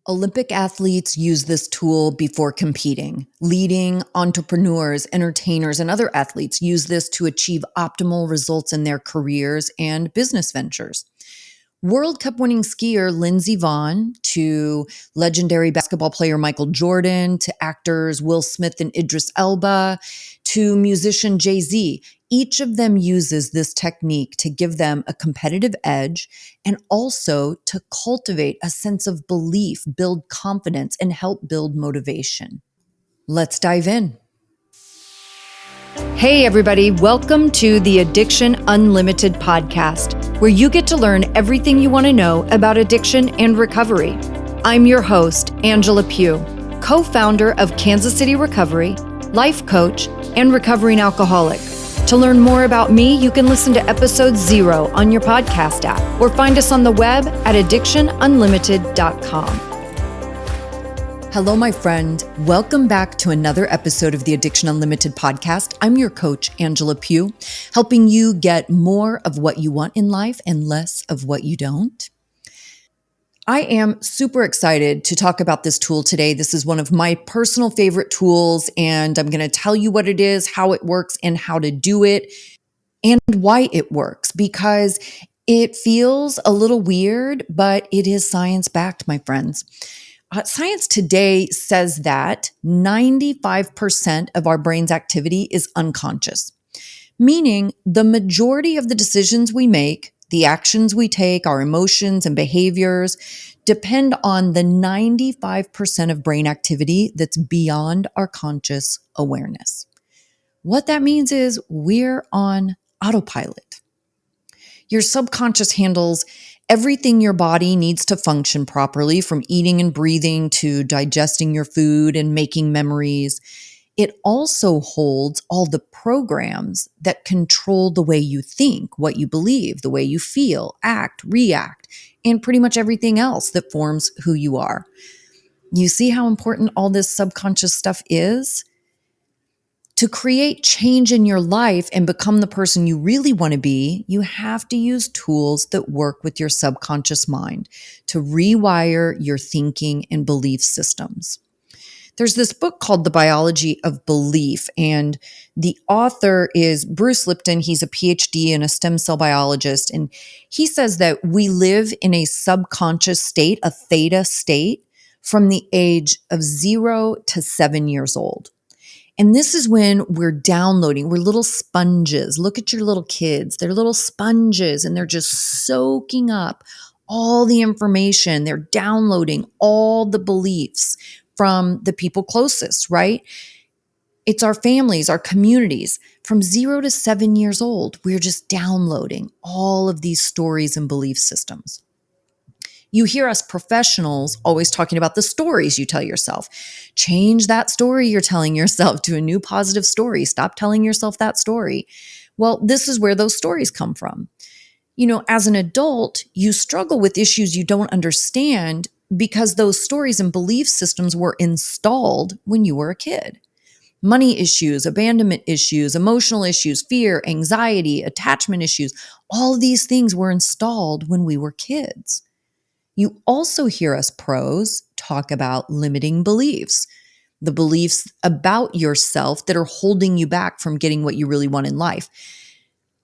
Olympic athletes use this tool before competing. Leading entrepreneurs, entertainers, and other athletes use this to achieve optimal results in their careers and business ventures. World Cup winning skier Lindsey Vonn to legendary basketball player Michael Jordan to actors Will Smith and Idris Elba to musician Jay-Z. Each of them uses this technique to give them a competitive edge and also to cultivate a sense of belief, build confidence, and help build motivation. Let's dive in. Hey, everybody. Welcome to the Addiction Unlimited podcast, where you get to learn everything you want to know about addiction and recovery. I'm your host, Angela Pugh, co-founder of Kansas City Recovery, life coach, and recovering alcoholic. To learn more about me, you can listen to episode 0 on your podcast app or find us on the web at addictionunlimited.com. Hello, my friend. Welcome back to another episode of the Addiction Unlimited podcast. I'm your coach, Angela Pugh, helping you get more of what you want in life and less of what you don't. I am super excited to talk about this tool today. This is one of my personal favorite tools, and I'm going to tell you what it is, how it works, and how to do it, and why it works, because it feels a little weird, but it is science-backed, my friends. Science today says that 95% of our brain's activity is unconscious, meaning the majority of the decisions we make, the actions we take, our emotions and behaviors depend on the 95% of brain activity that's beyond our conscious awareness. What that means is we're on autopilot. Your subconscious handles everything your body needs to function properly, from eating and breathing to digesting your food and making memories. It also holds all the programs that control the way you think, what you believe, the way you feel, act, react, and pretty much everything else that forms who you are. You see how important all this subconscious stuff is? To create change in your life and become the person you really want to be, you have to use tools that work with your subconscious mind to rewire your thinking and belief systems. There's this book called The Biology of Belief, and the author is Bruce Lipton. He's a PhD and a stem cell biologist, and he says that we live in a subconscious state, a theta state, from the age of 0 to 7 years old. And this is when we're downloading, we're little sponges. Look at your little kids. They're little sponges and they're just soaking up all the information. They're downloading all the beliefs from the people closest, right? It's our families, our communities. From 0 to 7 years old, we're just downloading all of these stories and belief systems. You hear us professionals always talking about the stories you tell yourself. Change that story you're telling yourself to a new positive story. Stop telling yourself that story. Well, this is where those stories come from. You know, as an adult, you struggle with issues you don't understand because those stories and belief systems were installed when you were a kid. Money issues, abandonment issues, emotional issues, fear, anxiety, attachment issues, all of these things were installed when we were kids. You also hear us pros talk about limiting beliefs, the beliefs about yourself that are holding you back from getting what you really want in life.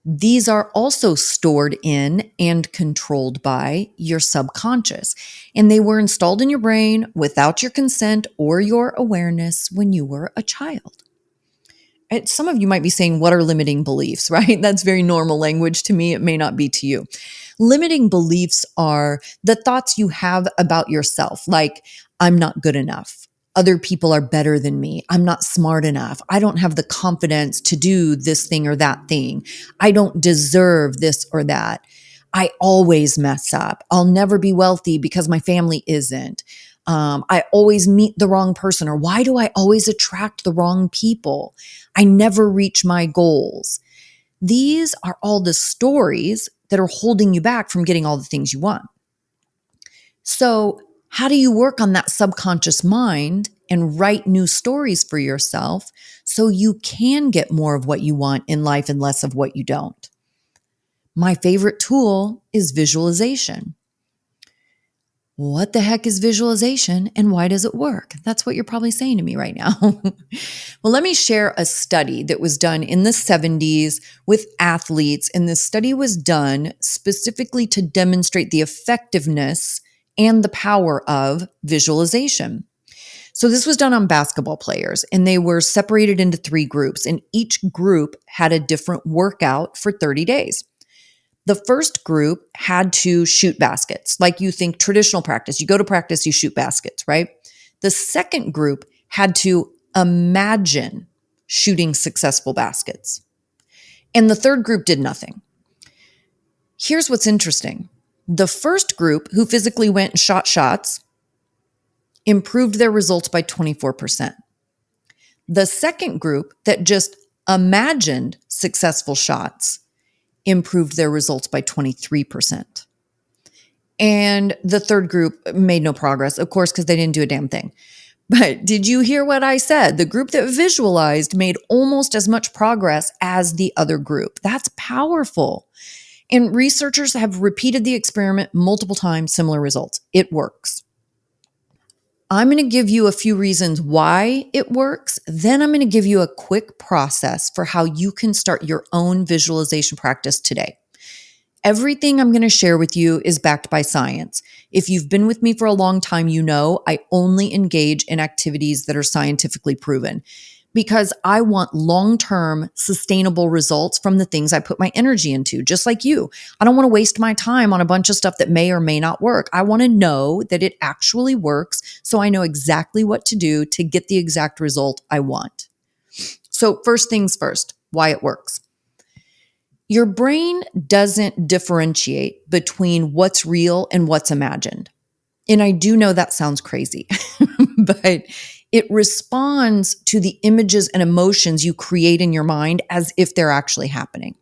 These are also stored in and controlled by your subconscious, and they were installed in your brain without your consent or your awareness when you were a child. And some of you might be saying, what are limiting beliefs, right? That's very normal language to me. It may not be to you. Limiting beliefs are the thoughts you have about yourself, like, I'm not good enough. Other people are better than me. I'm not smart enough. I don't have the confidence to do this thing or that thing. I don't deserve this or that. I always mess up. I'll never be wealthy because my family isn't. I always meet the wrong person, or why do I always attract the wrong people? I never reach my goals. These are all the stories that are holding you back from getting all the things you want. So how do you work on that subconscious mind and write new stories for yourself so you can get more of what you want in life and less of what you don't? My favorite tool is visualization. What the heck is visualization and why does it work? That's what you're probably saying to me right now. Well, let me share a study that was done in the 70s with athletes. And this study was done specifically to demonstrate the effectiveness and the power of visualization. So this was done on basketball players, and they were separated into 3 groups, and each group had a different workout for 30 days. The first group had to shoot baskets, like you think traditional practice. You go to practice, you shoot baskets, right? The second group had to imagine shooting successful baskets. And the third group did nothing. Here's what's interesting. The first group, who physically went and shot shots, improved their results by 24%. The second group that just imagined successful shots improved their results by 23%. And the third group made no progress, of course, because they didn't do a damn thing. But did you hear what I said? The group that visualized made almost as much progress as the other group. That's powerful. And researchers have repeated the experiment multiple times, similar results. It works. I'm going to give you a few reasons why it works. Then I'm going to give you a quick process for how you can start your own visualization practice today. Everything I'm going to share with you is backed by science. If you've been with me for a long time, you know I only engage in activities that are scientifically proven because I want long-term sustainable results from the things I put my energy into, just like you. I don't want to waste my time on a bunch of stuff that may or may not work. I want to know that it actually works so I know exactly what to do to get the exact result I want. So first things first, why it works. Your brain doesn't differentiate between what's real and what's imagined. And I do know that sounds crazy, but it responds to the images and emotions you create in your mind as if they're actually happening.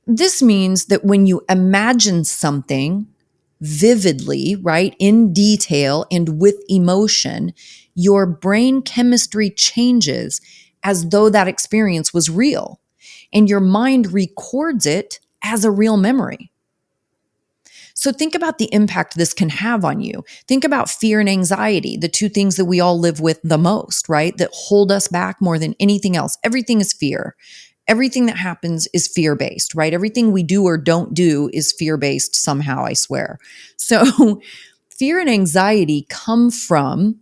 This means that when you imagine something vividly, right, in detail and with emotion, your brain chemistry changes as though that experience was real. And your mind records it as a real memory. So think about the impact this can have on you. Think about fear and anxiety, the 2 things that we all live with the most, right? That hold us back more than anything else. Everything is fear. Everything that happens is fear-based, right? Everything we do or don't do is fear-based somehow, I swear. So fear and anxiety come from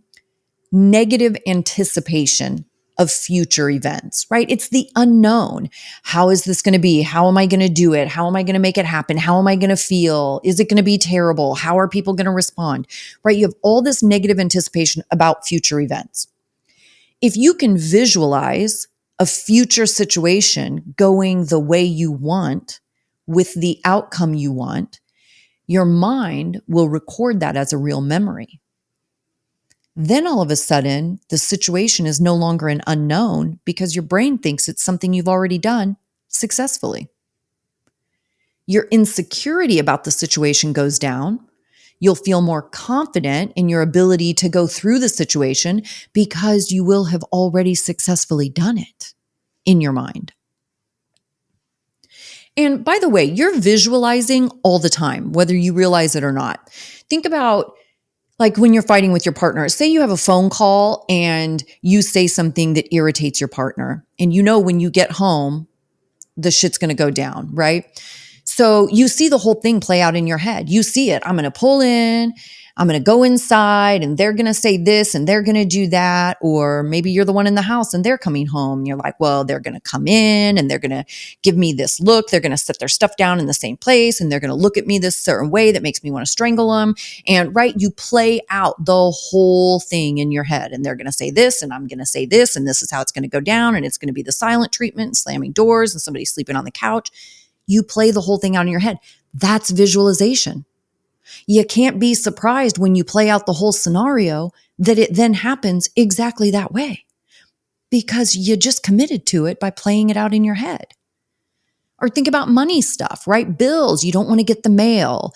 negative anticipation of future events, right? It's the unknown. How is this going to be? How am I going to do it? How am I going to make it happen? How am I going to feel? Is it going to be terrible? How are people going to respond? Right? You have all this negative anticipation about future events. If you can visualize a future situation going the way you want with the outcome you want, your mind will record that as a real memory. Then all of a sudden, the situation is no longer an unknown because your brain thinks it's something you've already done successfully. Your insecurity about the situation goes down. You'll feel more confident in your ability to go through the situation because you will have already successfully done it in your mind. And by the way, you're visualizing all the time, whether you realize it or not. Think about like when you're fighting with your partner, say you have a phone call and you say something that irritates your partner. And you know when you get home, the shit's going to go down, right? So you see the whole thing play out in your head. You see it. I'm going to pull in. I'm going to go inside and they're going to say this and they're going to do that. Or maybe you're the one in the house and they're coming home. And you're like, well, they're going to come in and they're going to give me this look. They're going to set their stuff down in the same place and they're going to look at me this certain way that makes me want to strangle them. And right, you play out the whole thing in your head and they're going to say this and I'm going to say this and this is how it's going to go down. And it's going to be the silent treatment, slamming doors and somebody sleeping on the couch. You play the whole thing out in your head. That's visualization. You can't be surprised when you play out the whole scenario that it then happens exactly that way because you just committed to it by playing it out in your head. Or think about money stuff, right? Bills, you don't want to get the mail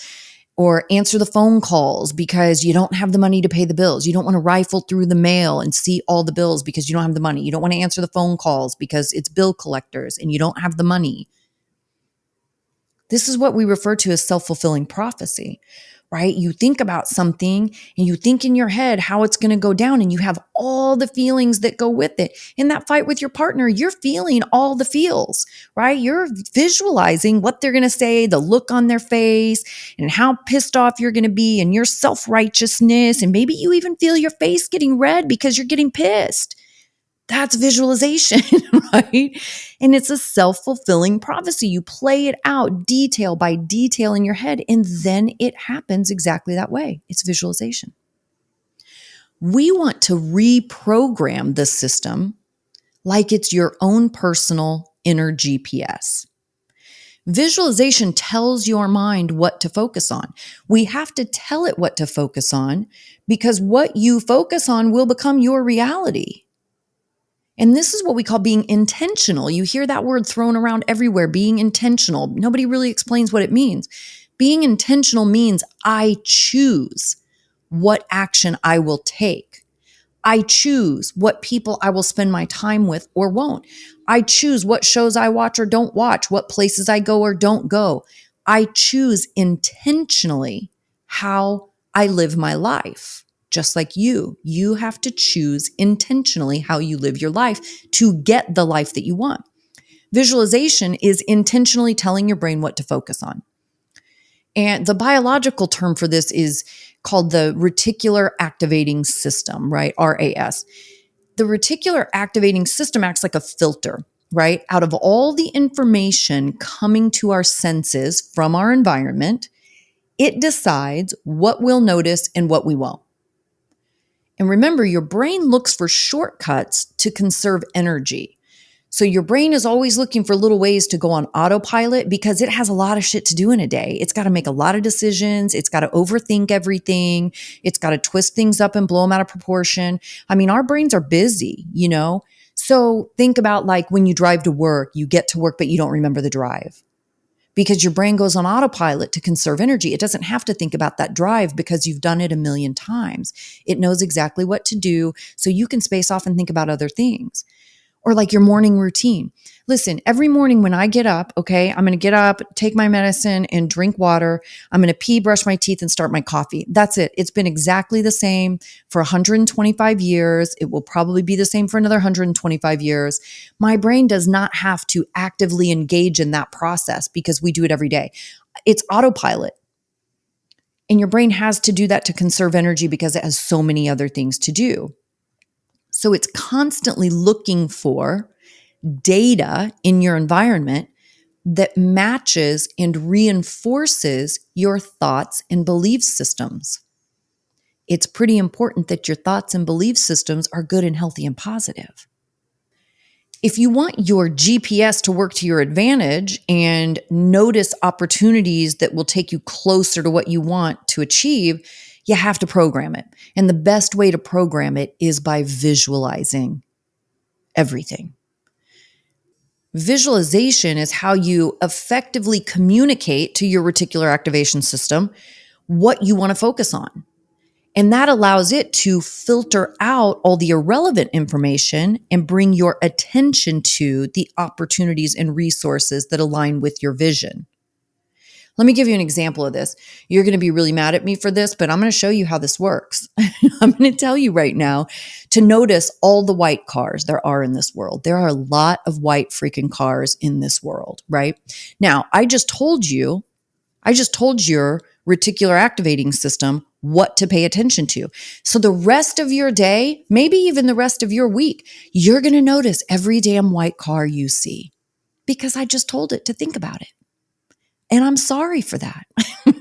or answer the phone calls because you don't have the money to pay the bills. You don't want to rifle through the mail and see all the bills because you don't have the money. You don't want to answer the phone calls because it's bill collectors and you don't have the money. This is what we refer to as self-fulfilling prophecy. right? You think about something and you think in your head how it's going to go down and you have all the feelings that go with it. In that fight with your partner, you're feeling all the feels, right? You're visualizing what they're going to say, the look on their face, and how pissed off you're going to be, and your self-righteousness. And maybe you even feel your face getting red because you're getting pissed. That's visualization, right? And it's a self-fulfilling prophecy. You play it out detail by detail in your head, and then it happens exactly that way. It's visualization. We want to reprogram the system like it's your own personal inner GPS. Visualization tells your mind what to focus on. We have to tell it what to focus on because what you focus on will become your reality. And this is what we call being intentional. You hear that word thrown around everywhere, being intentional. Nobody really explains what it means. Being intentional means I choose what action I will take. I choose what people I will spend my time with or won't. I choose what shows I watch or don't watch, what places I go or don't go. I choose intentionally how I live my life. Just like you have to choose intentionally how you live your life to get the life that you want. Visualization is intentionally telling your brain what to focus on. And the biological term for this is called the reticular activating system, right? RAS. The reticular activating system acts like a filter, right? Out of all the information coming to our senses from our environment, it decides what we'll notice and what we won't. And remember, your brain looks for shortcuts to conserve energy. So your brain is always looking for little ways to go on autopilot because it has a lot of shit to do in a day. It's got to make a lot of decisions. It's got to overthink everything. It's got to twist things up and blow them out of proportion. I mean, our brains are busy, you know? So think about like when you drive to work, you get to work, but you don't remember the drive because your brain goes on autopilot to conserve energy. It doesn't have to think about that drive because you've done it a million times. It knows exactly what to do so you can space off and think about other things. Or like your morning routine. Listen, every morning when I get up, okay, I'm going to get up, take my medicine and drink water. I'm going to pee, brush my teeth and start my coffee. That's it. It's been exactly the same for 125 years. It will probably be the same for another 125 years. My brain does not have to actively engage in that process because we do it every day. It's autopilot. And your brain has to do that to conserve energy because it has so many other things to do. So it's constantly looking for data in your environment that matches and reinforces your thoughts and belief systems. It's pretty important that your thoughts and belief systems are good and healthy and positive. If you want your GPS to work to your advantage and notice opportunities that will take you closer to what you want to achieve, you have to program it. And the best way to program it is by visualizing everything. Visualization is how you effectively communicate to your reticular activation system what you want to focus on. And that allows it to filter out all the irrelevant information and bring your attention to the opportunities and resources that align with your vision. Let me give you an example of this. You're going to be really mad at me for this, but I'm going to show you how this works. I'm going to tell you right now to notice all the white cars there are in this world. There are a lot of white freaking cars in this world, right? Now, I just told your reticular activating system what to pay attention to. So the rest of your day, maybe even the rest of your week, you're going to notice every damn white car you see because I just told it to think about it. And I'm sorry for that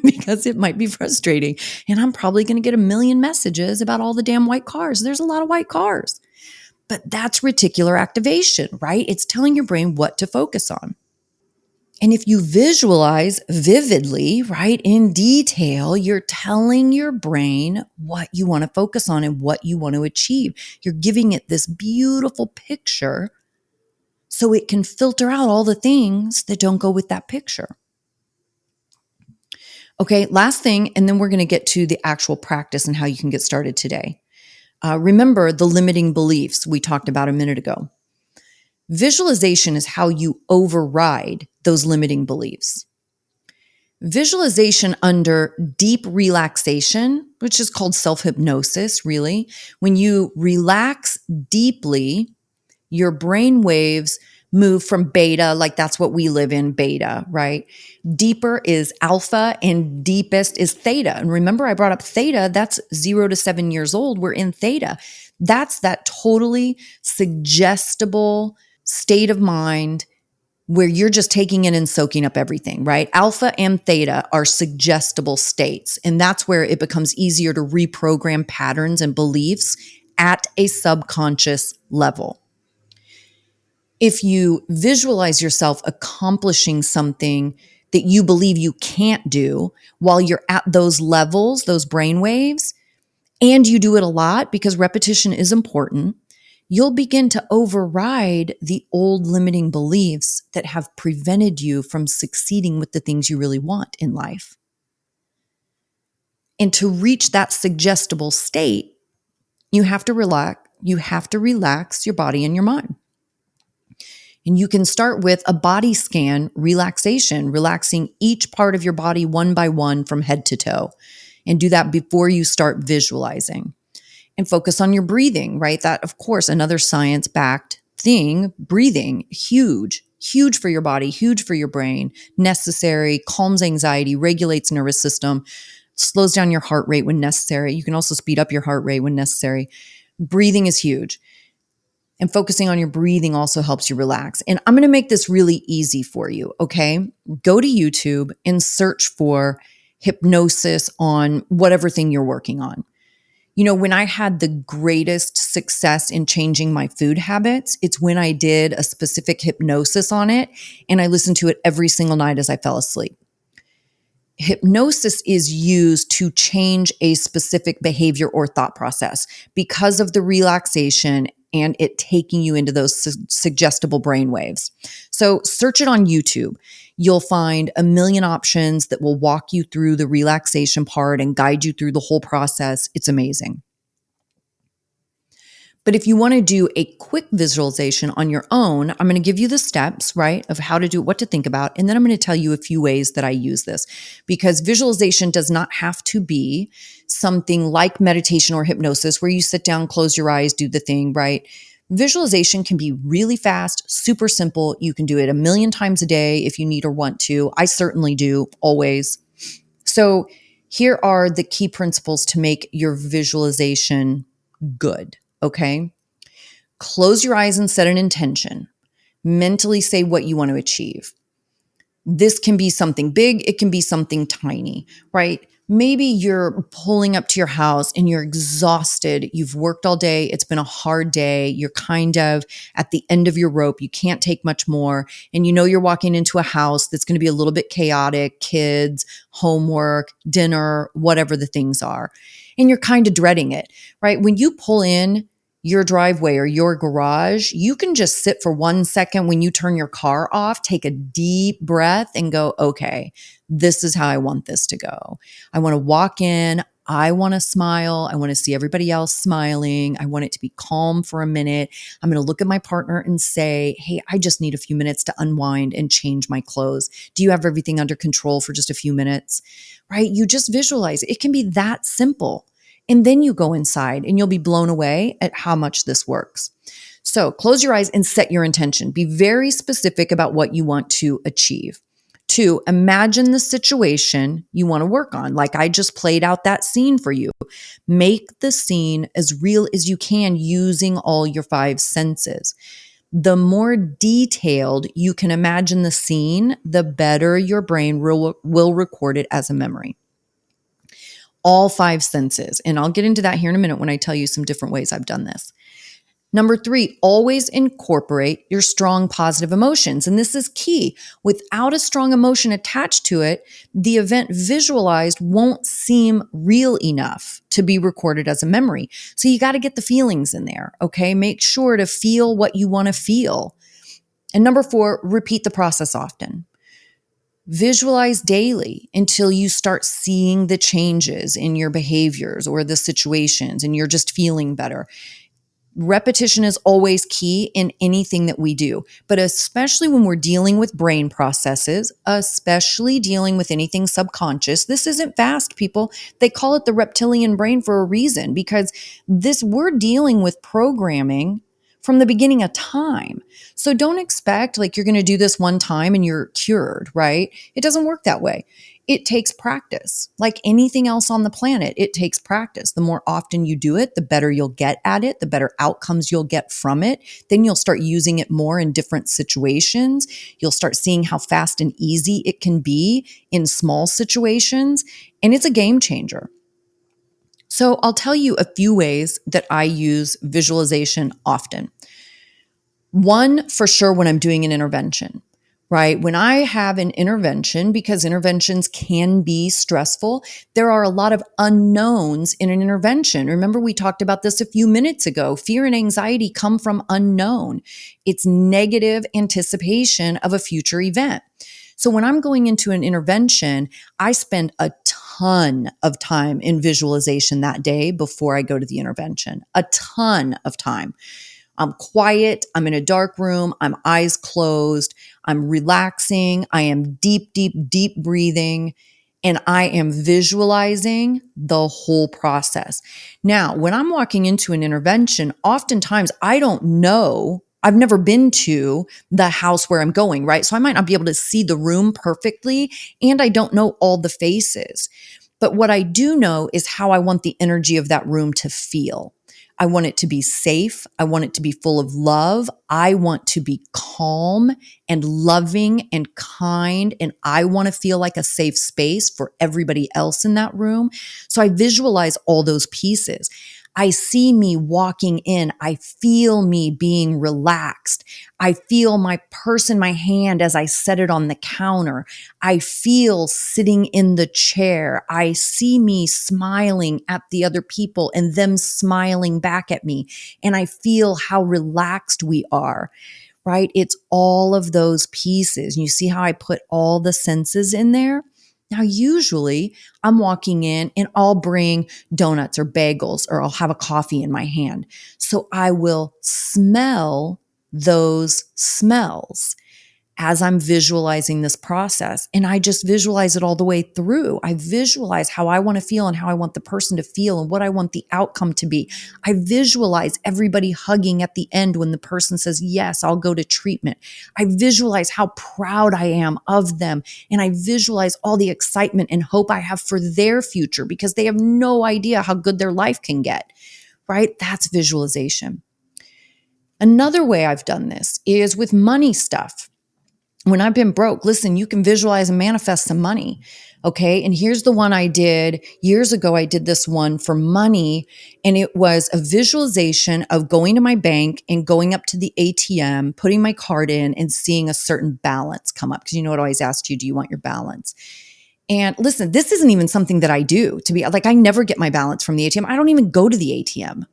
because it might be frustrating. And I'm probably going to get a million messages about all the damn white cars. There's a lot of white cars. But that's reticular activation, right? It's telling your brain what to focus on. And if you visualize vividly, right, in detail, you're telling your brain what you want to focus on and what you want to achieve. You're giving it this beautiful picture so it can filter out all the things that don't go with that picture. Okay, last thing, and then we're going to get to the actual practice and how you can get started today. Remember the limiting beliefs we talked about a minute ago. Visualization is how you override those limiting beliefs. Visualization under deep relaxation, which is called self-hypnosis, really. When you relax deeply, your brain waves move from beta, like that's what we live in, beta, right? Deeper is alpha and deepest is theta. And remember, I brought up theta, that's 0 to 7 years old. We're in theta. That's that totally suggestible state of mind where you're just taking in and soaking up everything, right? Alpha and theta are suggestible states. And that's where it becomes easier to reprogram patterns and beliefs at a subconscious level. If you visualize yourself accomplishing something that you believe you can't do while you're at those levels, those brain waves, and you do it a lot because repetition is important, you'll begin to override the old limiting beliefs that have prevented you from succeeding with the things you really want in life. And to reach that suggestible state, you have to relax your body and your mind. And you can start with a body scan relaxation, relaxing each part of your body one by one from head to toe. And do that before you start visualizing. And focus on your breathing, right? That, of course, another science-backed thing. Breathing, huge for your body, huge for your brain, necessary, calms anxiety, regulates nervous system, slows down your heart rate when necessary. You can also speed up your heart rate when necessary. Breathing is huge. And focusing on your breathing also helps you relax. And I'm going to make this really easy for you, okay? Go to YouTube and search for hypnosis on whatever thing you're working on. You know, when I had the greatest success in changing my food habits, it's when I did a specific hypnosis on it and I listened to it every single night as I fell asleep. Hypnosis is used to change a specific behavior or thought process because of the relaxation and it taking you into those suggestible brain waves. So search it on YouTube. You'll find a million options that will walk you through the relaxation part and guide you through the whole process. It's amazing. But if you want to do a quick visualization on your own, I'm going to give you the steps, right, of how to do it, what to think about. And then I'm going to tell you a few ways that I use this because visualization does not have to be something like meditation or hypnosis where you sit down, close your eyes, do the thing, right? Visualization can be really fast, super simple. You can do it a million times a day if you need or want to. I certainly do, always. So here are the key principles to make your visualization good. Okay. Close your eyes and set an intention. Mentally say what you want to achieve. This can be something big. It can be something tiny, right? Maybe you're pulling up to your house and you're exhausted. You've worked all day. It's been a hard day. You're kind of at the end of your rope. You can't take much more. And you know you're walking into a house that's going to be a little bit chaotic, kids, homework, dinner, whatever the things are. And you're kind of dreading it, right? When you pull in your driveway or your garage, you can just sit for 1 second when you turn your car off, take a deep breath and go, okay, this is how I want this to go. I want to walk in. I want to smile. I want to see everybody else smiling. I want it to be calm for a minute. I'm going to look at my partner and say, hey, I just need a few minutes to unwind and change my clothes. Do you have everything under control for just a few minutes? Right? You just visualize. It can be that simple. And then you go inside and you'll be blown away at how much this works. So close your eyes and set your intention. Be very specific about what you want to achieve. 2, imagine the situation you want to work on. Like I just played out that scene for you. Make the scene as real as you can using all your 5 senses. The more detailed you can imagine the scene, the better your brain will record it as a memory. All 5 senses. And I'll get into that here in a minute when I tell you some different ways I've done this. Number 3, always incorporate your strong positive emotions. And this is key. Without a strong emotion attached to it, the event visualized won't seem real enough to be recorded as a memory. So you got to get the feelings in there, okay? Make sure to feel what you want to feel. And number 4, repeat the process often. Visualize daily until you start seeing the changes in your behaviors or the situations and you're just feeling better. Repetition is always key in anything that we do, but especially when we're dealing with brain processes, especially dealing with anything subconscious. This isn't fast, people. They call it the reptilian brain for a reason, because we're dealing with programming from the beginning of time. So don't expect like you're going to do this one time and you're cured, right? It doesn't work that way. It takes practice. Like anything else on the planet, it takes practice. The more often you do it, the better you'll get at it, the better outcomes you'll get from it. Then you'll start using it more in different situations. You'll start seeing how fast and easy it can be in small situations. And it's a game changer. So I'll tell you a few ways that I use visualization often. One, for sure, when I'm doing an intervention, right? When I have an intervention, because interventions can be stressful, there are a lot of unknowns in an intervention. Remember, we talked about this a few minutes ago. Fear and anxiety come from unknown. It's negative anticipation of a future event. So when I'm going into an intervention, I spend a ton of time in visualization that day before I go to the intervention, a ton of time. I'm quiet. I'm in a dark room. I'm eyes closed. I'm relaxing. I am deep, deep, deep breathing. And I am visualizing the whole process. Now, when I'm walking into an intervention, oftentimes I don't know. I've never been to the house where I'm going, right? So I might not be able to see the room perfectly, and I don't know all the faces. But what I do know is how I want the energy of that room to feel. I want it to be safe. I want it to be full of love. I want to be calm and loving and kind. And I want to feel like a safe space for everybody else in that room. So I visualize all those pieces. I see me walking in. I feel me being relaxed. I feel my purse in my hand as I set it on the counter. I feel sitting in the chair. I see me smiling at the other people and them smiling back at me. And I feel how relaxed we are, right? It's all of those pieces. You see how I put all the senses in there? Now, usually I'm walking in and I'll bring donuts or bagels, or I'll have a coffee in my hand. So I will smell those smells as I'm visualizing this process. And I just visualize it all the way through. I visualize how I want to feel and how I want the person to feel and what I want the outcome to be. I visualize everybody hugging at the end when the person says, yes, I'll go to treatment. I visualize how proud I am of them. And I visualize all the excitement and hope I have for their future, because they have no idea how good their life can get, right? That's visualization. Another way I've done this is with money stuff. When I've been broke, listen, you can visualize and manifest some money. Okay. And here's the one I did years ago. I did this one for money, and it was a visualization of going to my bank and going up to the ATM, putting my card in and seeing a certain balance come up. Cause it always asks you, do you want your balance? And listen, this isn't even something that I do, to be like, I never get my balance from the ATM. I don't even go to the ATM,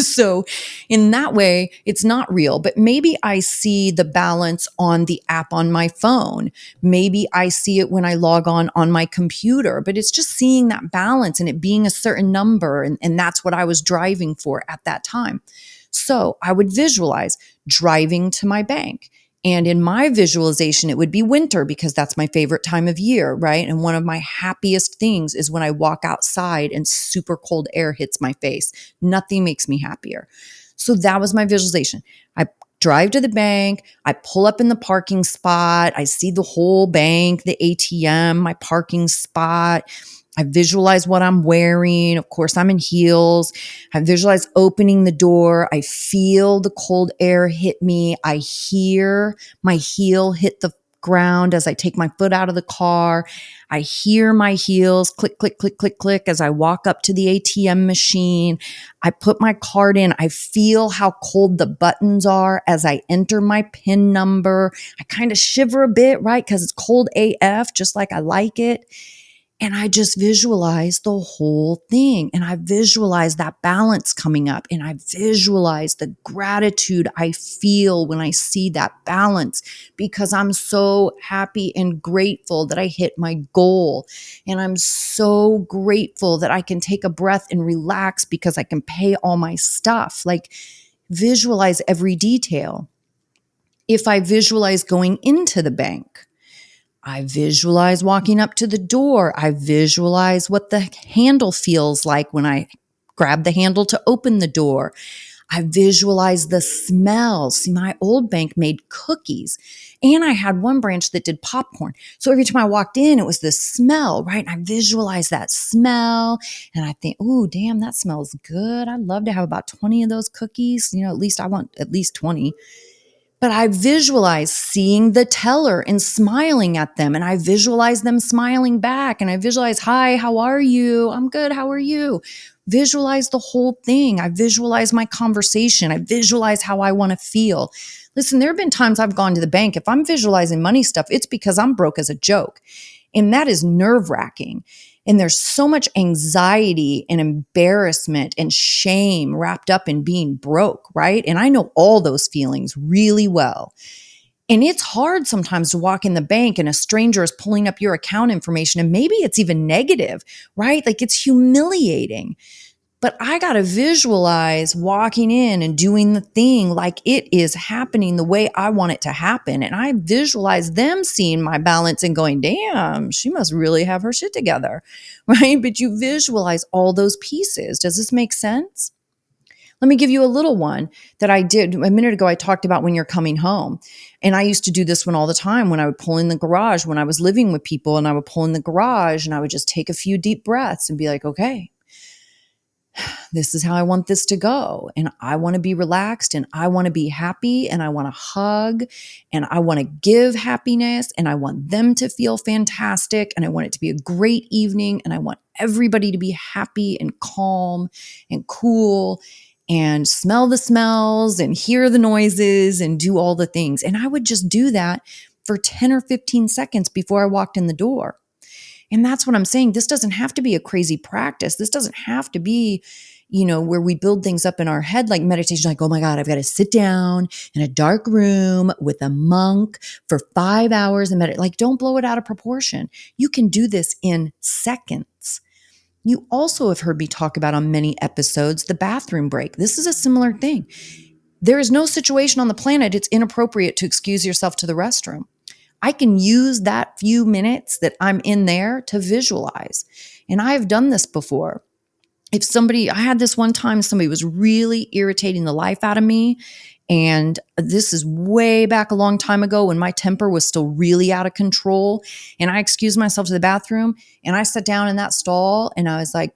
So in that way, it's not real, but maybe I see the balance on the app on my phone. Maybe I see it when I log on my computer, but it's just seeing that balance and it being a certain number. And that's what I was driving for at that time. So I would visualize driving to my bank. And in my visualization, it would be winter, because that's my favorite time of year, right? And one of my happiest things is when I walk outside and super cold air hits my face. Nothing makes me happier. So that was my visualization. I drive to the bank. I pull up in the parking spot. I see the whole bank, the ATM, my parking spot. I visualize what I'm wearing. Of course, I'm in heels. I visualize opening the door. I feel the cold air hit me. I hear my heel hit the ground as I take my foot out of the car. I hear my heels click, click, click, click, click as I walk up to the ATM machine. I put my card in. I feel how cold the buttons are as I enter my PIN number. I kind of shiver a bit, right? Because it's cold AF, just like I like it. And I just visualize the whole thing. And I visualize that balance coming up. And I visualize the gratitude I feel when I see that balance, because I'm so happy and grateful that I hit my goal. And I'm so grateful that I can take a breath and relax because I can pay all my stuff. Like, visualize every detail. If I visualize going into the bank, I visualize walking up to the door. I visualize what the handle feels like when I grab the handle to open the door. I visualize the smell. See, my old bank made cookies, and I had one branch that did popcorn. So every time I walked in, it was this smell, right? And I visualize that smell, and I think, "Ooh, damn, that smells good. I'd love to have about 20 of those cookies. At least I want at least 20." But I visualize seeing the teller and smiling at them. And I visualize them smiling back. And I visualize, "Hi, how are you? I'm good. How are you?" Visualize the whole thing. I visualize my conversation. I visualize how I want to feel. Listen, there have been times I've gone to the bank. If I'm visualizing money stuff, it's because I'm broke as a joke. And that is nerve wracking. And there's so much anxiety and embarrassment and shame wrapped up in being broke, right? And I know all those feelings really well. And it's hard sometimes to walk in the bank and a stranger is pulling up your account information, and maybe it's even negative, right? Like, it's humiliating. But I got to visualize walking in and doing the thing like it is happening the way I want it to happen. And I visualize them seeing my balance and going, "Damn, she must really have her shit together," right? But you visualize all those pieces. Does this make sense? Let me give you a little one that I did a minute ago. I talked about when you're coming home. And I used to do this one all the time when I would pull in the garage, when I was living with people, and I would pull in the garage and I would just take a few deep breaths and be like, "Okay, this is how I want this to go. And I want to be relaxed, and I want to be happy, and I want to hug, and I want to give happiness, and I want them to feel fantastic, and I want it to be a great evening, and I want everybody to be happy and calm and cool and smell the smells and hear the noises and do all the things." And I would just do that for 10 or 15 seconds before I walked in the door. And that's what I'm saying. This doesn't have to be a crazy practice. This doesn't have to be, where we build things up in our head like meditation, like, "Oh my God, I've got to sit down in a dark room with a monk for 5 hours and meditate." Like, don't blow it out of proportion. You can do this in seconds. You also have heard me talk about on many episodes the bathroom break. This is a similar thing. There is no situation on the planet it's inappropriate to excuse yourself to the restroom. I can use that few minutes that I'm in there to visualize. And I've done this before. I had this one time, somebody was really irritating the life out of me. And this is way back a long time ago when my temper was still really out of control. And I excused myself to the bathroom and I sat down in that stall and I was like,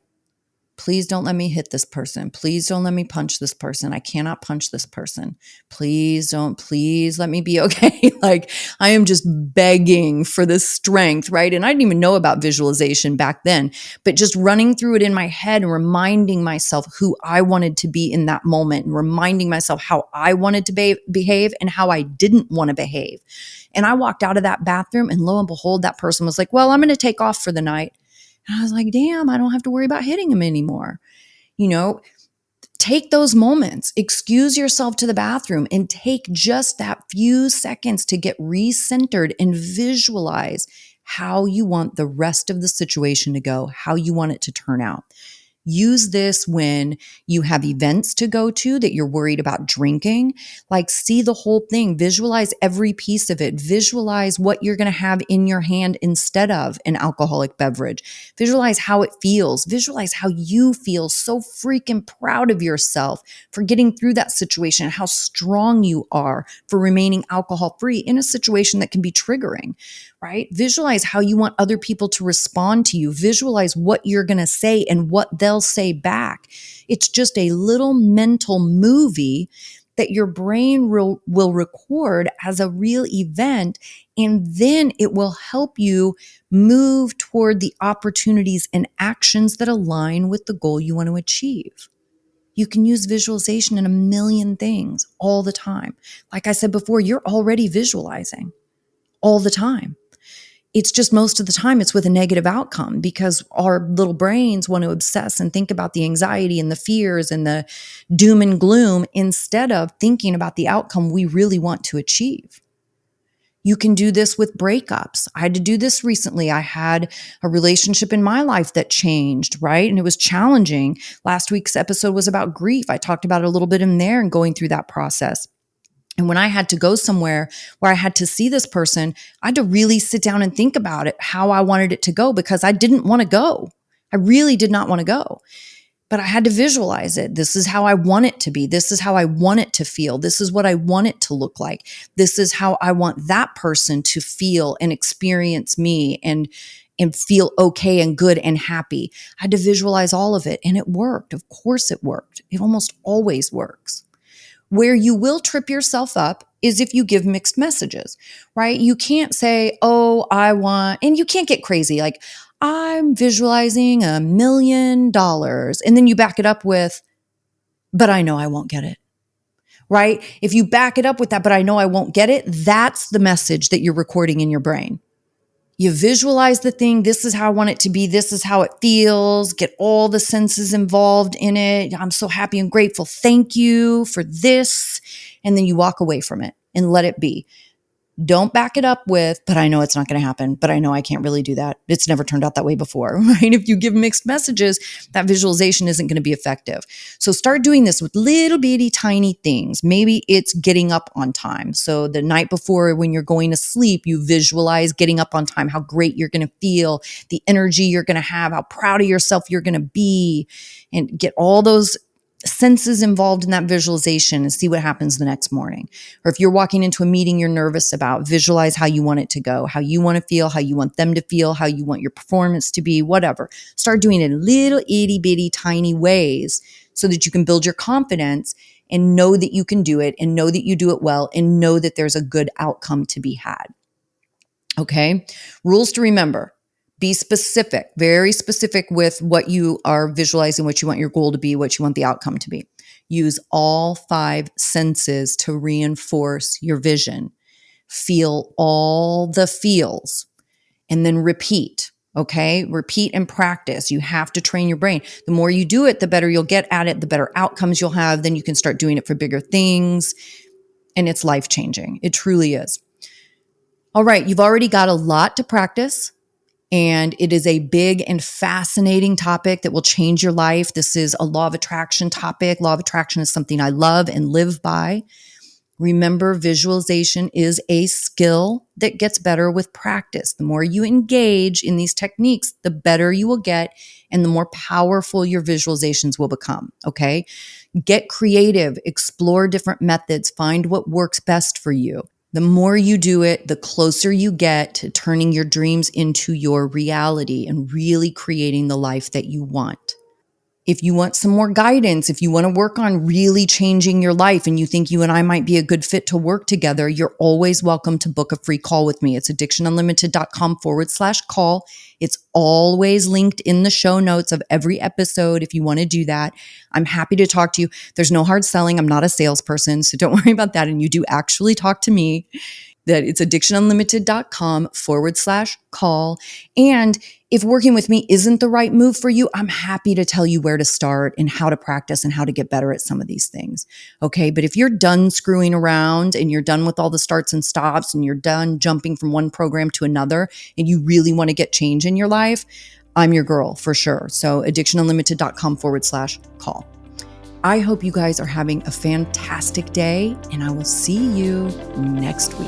"Please don't let me hit this person. Please don't let me punch this person. I cannot punch this person. Please let me be okay." Like, I am just begging for this strength, right? And I didn't even know about visualization back then, but just running through it in my head and reminding myself who I wanted to be in that moment and reminding myself how I wanted to behave and how I didn't want to behave. And I walked out of that bathroom and lo and behold, that person was like, "Well, I'm going to take off for the night." And I was like, "Damn, I don't have to worry about hitting him anymore." You know, take those moments, excuse yourself to the bathroom and take just that few seconds to get recentered and visualize how you want the rest of the situation to go, how you want it to turn out. Use this when you have events to go to that you're worried about drinking. Like, see the whole thing, visualize every piece of it, visualize what you're going to have in your hand instead of an alcoholic beverage. Visualize how it feels, visualize how you feel so freaking proud of yourself for getting through that situation, how strong you are for remaining alcohol free in a situation that can be triggering, right? Visualize how you want other people to respond to you. Visualize what you're going to say and what they'll say back. It's just a little mental movie that your brain will record as a real event, and then it will help you move toward the opportunities and actions that align with the goal you want to achieve. You can use visualization in a million things all the time. Like I said before, you're already visualizing all the time. It's just most of the time it's with a negative outcome because our little brains want to obsess and think about the anxiety and the fears and the doom and gloom instead of thinking about the outcome we really want to achieve. You can do this with breakups. I had to do this recently. I had a relationship in my life that changed, right? And it was challenging. Last week's episode was about grief. I talked about it a little bit in there and going through that process. And when I had to go somewhere where I had to see this person, I had to really sit down and think about it, how I wanted it to go, because I didn't want to go. I really did not want to go. But I had to visualize it. This is how I want it to be. This is how I want it to feel. This is what I want it to look like. This is how I want that person to feel and experience me and feel okay and good and happy. I had to visualize all of it, and it worked. Of course it worked. It almost always works. Where you will trip yourself up is if you give mixed messages, right? You can't say, oh, I want, and you can't get crazy. Like, I'm visualizing $1 million. And then you back it up with, but I know I won't get it, right? If you back it up with that, but I know I won't get it, that's the message that you're recording in your brain. You visualize the thing. This is how I want it to be. This is how it feels. Get all the senses involved in it. I'm so happy and grateful. Thank you for this. And then you walk away from it and let it be. Don't back it up with, but I know it's not going to happen, but I know I can't really do that. It's never turned out that way before, right? If you give mixed messages, that visualization isn't going to be effective. So start doing this with little bitty tiny things. Maybe it's getting up on time. So the night before when you're going to sleep, you visualize getting up on time, how great you're going to feel, the energy you're going to have, how proud of yourself you're going to be, and get all those senses involved in that visualization and see what happens the next morning. Or if you're walking into a meeting you're nervous about, visualize how you want it to go, how you want to feel, how you want them to feel, how you want your performance to be, whatever. Start doing it in little itty bitty tiny ways so that you can build your confidence and know that you can do it and know that you do it well and know that there's a good outcome to be had. Okay? Rules to remember. Be specific, very specific with what you are visualizing, what you want your goal to be, what you want the outcome to be. Use all 5 senses to reinforce your vision. Feel all the feels and then repeat, okay? Repeat and practice. You have to train your brain. The more you do it, the better you'll get at it, the better outcomes you'll have. Then you can start doing it for bigger things, and it's life-changing. It truly is. All right, you've already got a lot to practice. And it is a big and fascinating topic that will change your life. This is a law of attraction topic. Law of attraction is something I love and live by. Remember, visualization is a skill that gets better with practice. The more you engage in these techniques, the better you will get and the more powerful your visualizations will become, okay? Get creative, explore different methods, find what works best for you. The more you do it, the closer you get to turning your dreams into your reality and really creating the life that you want. If you want some more guidance, if you want to work on really changing your life and you think you and I might be a good fit to work together, you're always welcome to book a free call with me. It's addictionunlimited.com/call. It's always linked in the show notes of every episode if you want to do that. I'm happy to talk to you. There's no hard selling. I'm not a salesperson, so don't worry about that. And you do actually talk to me. That it's addictionunlimited.com/call. And if working with me isn't the right move for you, I'm happy to tell you where to start and how to practice and how to get better at some of these things. Okay. But if you're done screwing around and you're done with all the starts and stops and you're done jumping from one program to another and you really want to get change in your life, I'm your girl for sure. So addictionunlimited.com/call. I hope you guys are having a fantastic day and I will see you next week.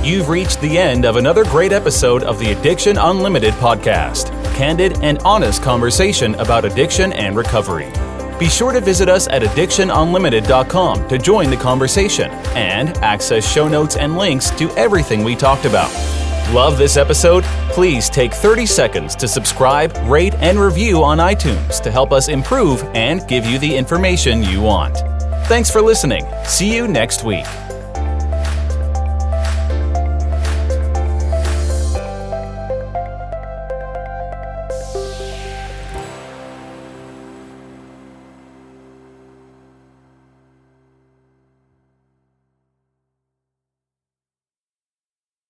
You've reached the end of another great episode of the Addiction Unlimited podcast. Candid and honest conversation about addiction and recovery. Be sure to visit us at addictionunlimited.com to join the conversation and access show notes and links to everything we talked about. Love this episode? Please take 30 seconds to subscribe, rate, and review on iTunes to help us improve and give you the information you want. Thanks for listening. See you next week.